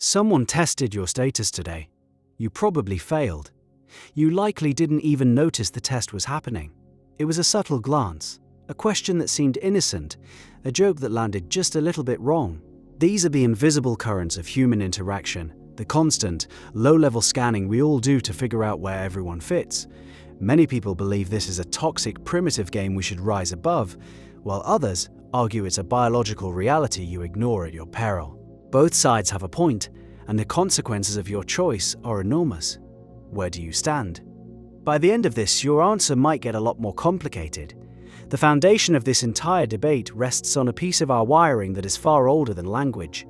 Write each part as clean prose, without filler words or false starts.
Someone tested your status today. You probably failed. You likely didn't even notice the test was happening. It was a subtle glance, a question that seemed innocent, a joke that landed just a little bit wrong. These are the invisible currents of human interaction, the constant, low-level scanning we all do to figure out where everyone fits. Many people believe this is a toxic, primitive game we should rise above, while others argue it's a biological reality you ignore at your peril. Both sides have a point, and the consequences of your choice are enormous. Where do you stand? By the end of this, your answer might get a lot more complicated. The foundation of this entire debate rests on a piece of our wiring that is far older than language,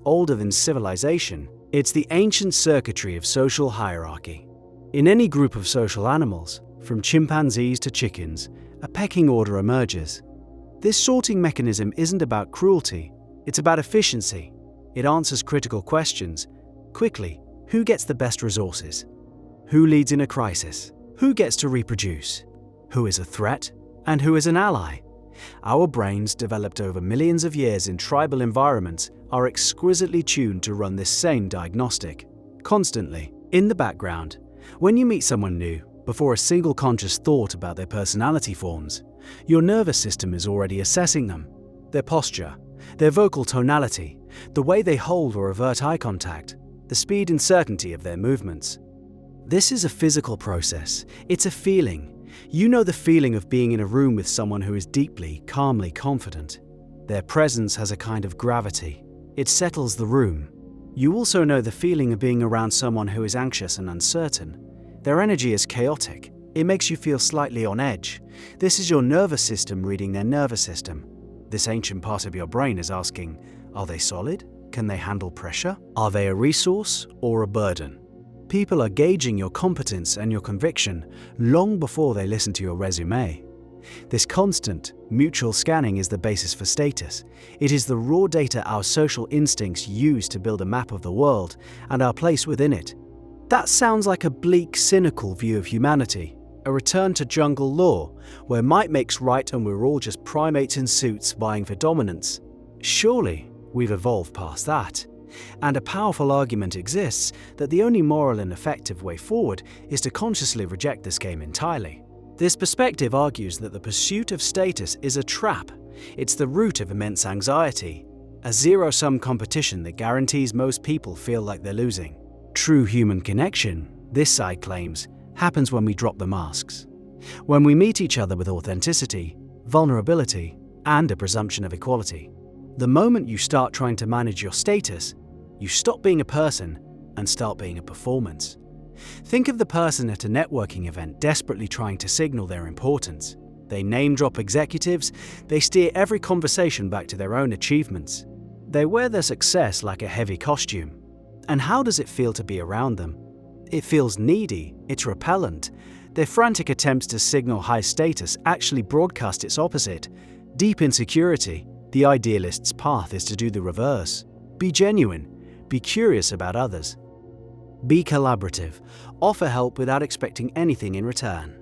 older than civilization. It's the ancient circuitry of social hierarchy. In any group of social animals, from chimpanzees to chickens, a pecking order emerges. This sorting mechanism isn't about cruelty, it's about efficiency. It answers critical questions. Quickly, who gets the best resources? Who leads in a crisis? Who gets to reproduce? Who is a threat? And who is an ally? Our brains, developed over millions of years in tribal environments, are exquisitely tuned to run this same diagnostic. Constantly, in the background, when you meet someone new, before a single conscious thought about their personality forms, your nervous system is already assessing them. Their posture, their vocal tonality, the way they hold or avert eye contact, the speed and certainty of their movements. This is a physical process. It's a feeling. You know the feeling of being in a room with someone who is deeply, calmly confident. Their presence has a kind of gravity. It settles the room. You also know the feeling of being around someone who is anxious and uncertain. Their energy is chaotic. It makes you feel slightly on edge. This is your nervous system reading their nervous system. This ancient part of your brain is asking, are they solid? Can they handle pressure? Are they a resource or a burden? People are gauging your competence and your conviction long before they listen to your resume. This constant, mutual scanning is the basis for status. It is the raw data our social instincts use to build a map of the world and our place within it. That sounds like a bleak, cynical view of humanity, a return to jungle law, where might makes right and we're all just primates in suits vying for dominance. Surely, we've evolved past that. And a powerful argument exists that the only moral and effective way forward is to consciously reject this game entirely. This perspective argues that the pursuit of status is a trap. It's the root of immense anxiety, a zero-sum competition that guarantees most people feel like they're losing. True human connection, this side claims, happens when we drop the masks. When we meet each other with authenticity, vulnerability, and a presumption of equality. The moment you start trying to manage your status, you stop being a person and start being a performance. Think of the person at a networking event desperately trying to signal their importance. They name-drop executives, they steer every conversation back to their own achievements. They wear their success like a heavy costume. And how does it feel to be around them? It feels needy, it's repellent. Their frantic attempts to signal high status actually broadcast its opposite, deep insecurity. The idealist's path is to do the reverse. Be genuine. Be curious about others. Be collaborative. Offer help without expecting anything in return.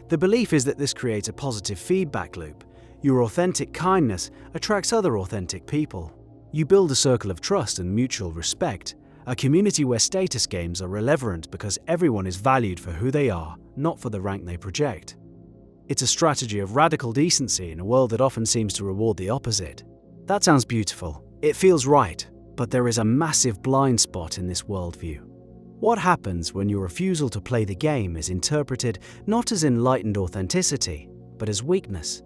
The belief is that this creates a positive feedback loop. Your authentic kindness attracts other authentic people. You build a circle of trust and mutual respect, a community where status games are irrelevant because everyone is valued for who they are, not for the rank they project. It's a strategy of radical decency in a world that often seems to reward the opposite. That sounds beautiful. It feels right. But there is a massive blind spot in this worldview. What happens when your refusal to play the game is interpreted not as enlightened authenticity, but as weakness?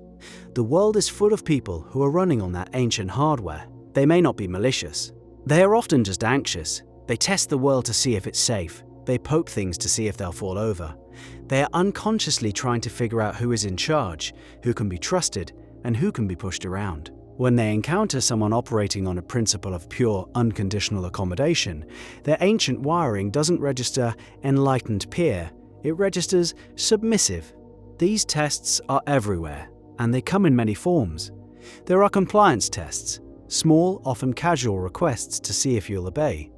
The world is full of people who are running on that ancient hardware. They may not be malicious. They are often just anxious. They test the world to see if it's safe. They poke things to see if they'll fall over. They are unconsciously trying to figure out who is in charge, who can be trusted, and who can be pushed around. When they encounter someone operating on a principle of pure, unconditional accommodation, their ancient wiring doesn't register enlightened peer, it registers submissive. These tests are everywhere, and they come in many forms. There are compliance tests, small, often casual requests to see if you'll obey.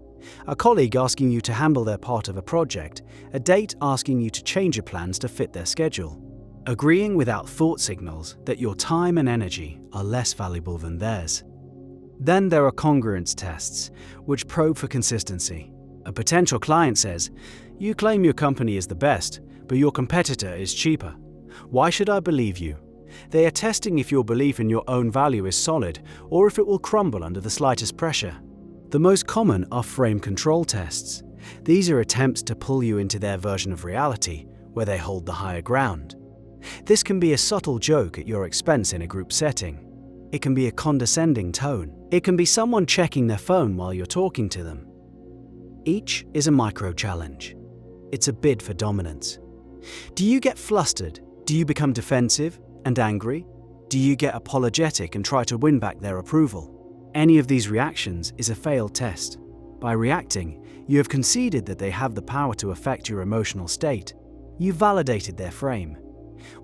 A colleague asking you to handle their part of a project, a date asking you to change your plans to fit their schedule. Agreeing without thought signals that your time and energy are less valuable than theirs. Then there are congruence tests, which probe for consistency. A potential client says, "You claim your company is the best, but your competitor is cheaper. Why should I believe you?" They are testing if your belief in your own value is solid or if it will crumble under the slightest pressure. The most common are frame control tests. These are attempts to pull you into their version of reality, where they hold the higher ground. This can be a subtle joke at your expense in a group setting. It can be a condescending tone. It can be someone checking their phone while you're talking to them. Each is a micro-challenge. It's a bid for dominance. Do you get flustered? Do you become defensive and angry? Do you get apologetic and try to win back their approval? Any of these reactions is a failed test. By reacting, you have conceded that they have the power to affect your emotional state. You validated their frame.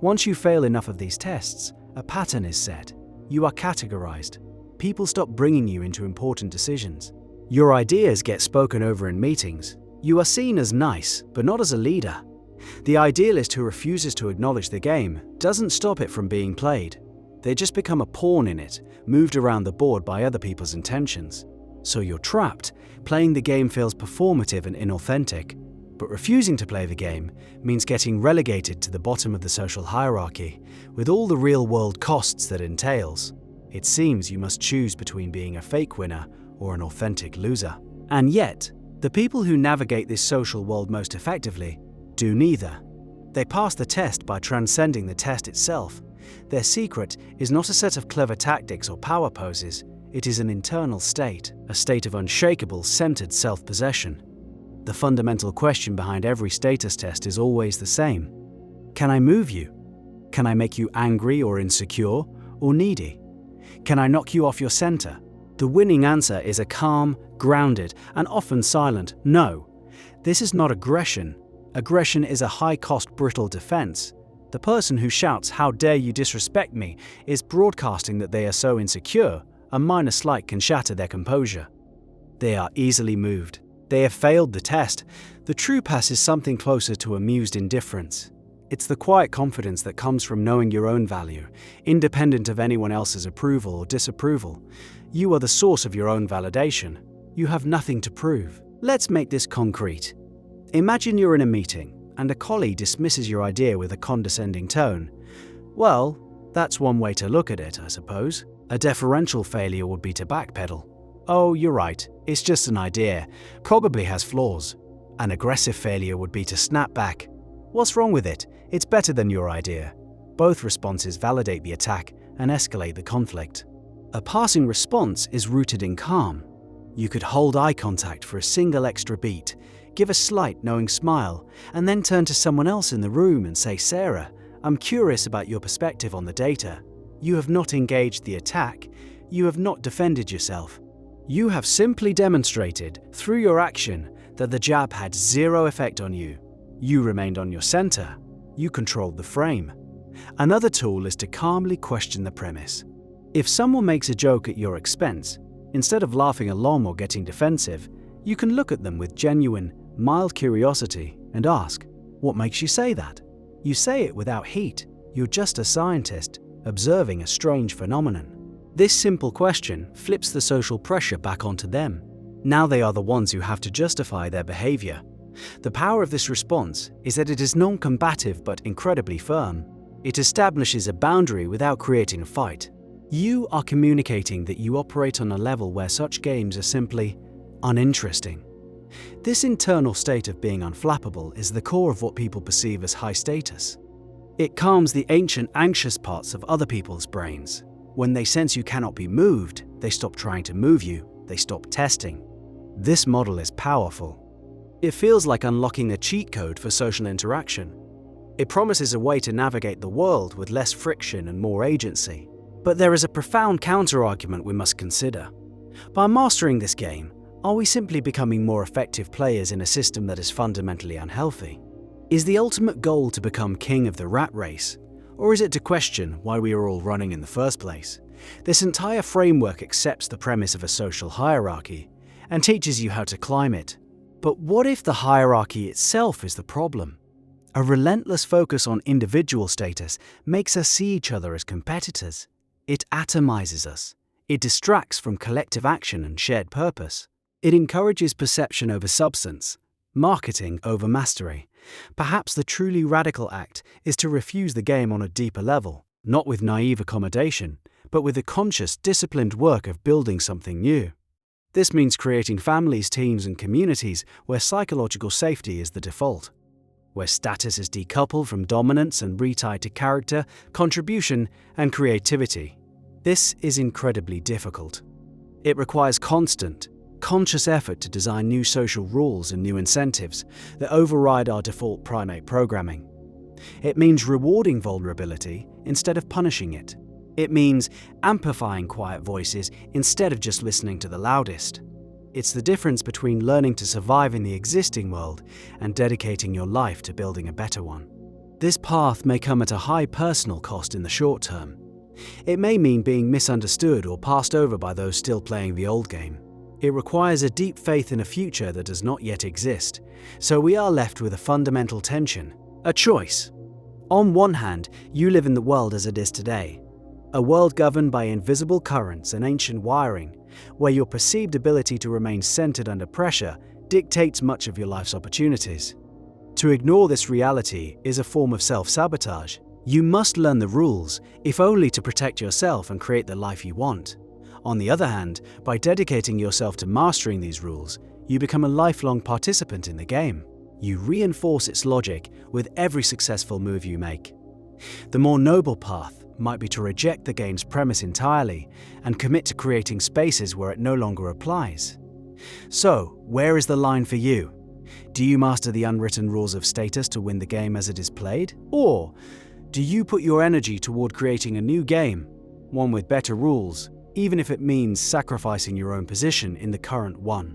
Once you fail enough of these tests, a pattern is set. You are categorized. People stop bringing you into important decisions. Your ideas get spoken over in meetings. You are seen as nice, but not as a leader. The idealist who refuses to acknowledge the game doesn't stop it from being played. They just become a pawn in it, moved around the board by other people's intentions. So you're trapped. Playing the game feels performative and inauthentic, but refusing to play the game means getting relegated to the bottom of the social hierarchy, with all the real-world costs that entails. It seems you must choose between being a fake winner or an authentic loser. And yet, the people who navigate this social world most effectively do neither. They pass the test by transcending the test itself. Their secret is not a set of clever tactics or power poses. It is an internal state, a state of unshakable, centered self-possession. The fundamental question behind every status test is always the same. Can I move you? Can I make you angry or insecure or needy? Can I knock you off your center? The winning answer is a calm, grounded, and often silent no. This is not aggression. Aggression is a high-cost, brittle defense. The person who shouts, "How dare you disrespect me," is broadcasting that they are so insecure, a minor slight can shatter their composure. They are easily moved. They have failed the test. The true pass is something closer to amused indifference. It's the quiet confidence that comes from knowing your own value, independent of anyone else's approval or disapproval. You are the source of your own validation. You have nothing to prove. Let's make this concrete. Imagine you're in a meeting and a colleague dismisses your idea with a condescending tone. Well, that's one way to look at it, I suppose. A deferential failure would be to backpedal. "Oh, you're right, it's just an idea, probably has flaws." An aggressive failure would be to snap back. "What's wrong with it? It's better than your idea." Both responses validate the attack and escalate the conflict. A passing response is rooted in calm. You could hold eye contact for a single extra beat, give a slight knowing smile, and then turn to someone else in the room and say, "Sarah, I'm curious about your perspective on the data." You have not engaged the attack. You have not defended yourself. You have simply demonstrated, through your action, that the jab had zero effect on you. You remained on your center. You controlled the frame. Another tool is to calmly question the premise. If someone makes a joke at your expense, instead of laughing along or getting defensive, you can look at them with genuine, mild curiosity and ask, "What makes you say that?" You say it without heat. You're just a scientist, observing a strange phenomenon. This simple question flips the social pressure back onto them. Now they are the ones who have to justify their behavior. The power of this response is that it is non-combative but incredibly firm. It establishes a boundary without creating a fight. You are communicating that you operate on a level where such games are simply uninteresting. This internal state of being unflappable is the core of what people perceive as high status. It calms the ancient anxious parts of other people's brains. When they sense you cannot be moved, they stop trying to move you, they stop testing. This model is powerful. It feels like unlocking a cheat code for social interaction. It promises a way to navigate the world with less friction and more agency. But there is a profound counter-argument we must consider. By mastering this game, are we simply becoming more effective players in a system that is fundamentally unhealthy? Is the ultimate goal to become king of the rat race? Or is it to question why we are all running in the first place? This entire framework accepts the premise of a social hierarchy and teaches you how to climb it. But what if the hierarchy itself is the problem? A relentless focus on individual status makes us see each other as competitors. It atomizes us. It distracts from collective action and shared purpose. It encourages perception over substance, marketing over mastery. Perhaps the truly radical act is to refuse the game on a deeper level, not with naive accommodation, but with the conscious, disciplined work of building something new. This means creating families, teams, and communities where psychological safety is the default, where status is decoupled from dominance and retied to character, contribution, and creativity. This is incredibly difficult. It requires constant, conscious effort to design new social rules and new incentives that override our default primate programming. It means rewarding vulnerability instead of punishing it. It means amplifying quiet voices instead of just listening to the loudest. It's the difference between learning to survive in the existing world and dedicating your life to building a better one. This path may come at a high personal cost in the short term. It may mean being misunderstood or passed over by those still playing the old game. It requires a deep faith in a future that does not yet exist, so we are left with a fundamental tension, a choice. On one hand, you live in the world as it is today, a world governed by invisible currents and ancient wiring, where your perceived ability to remain centered under pressure dictates much of your life's opportunities. To ignore this reality is a form of self-sabotage. You must learn the rules, if only to protect yourself and create the life you want. On the other hand, by dedicating yourself to mastering these rules, you become a lifelong participant in the game. You reinforce its logic with every successful move you make. The more noble path might be to reject the game's premise entirely and commit to creating spaces where it no longer applies. So, where is the line for you? Do you master the unwritten rules of status to win the game as it is played? Or do you put your energy toward creating a new game, one with better rules, even if it means sacrificing your own position in the current one?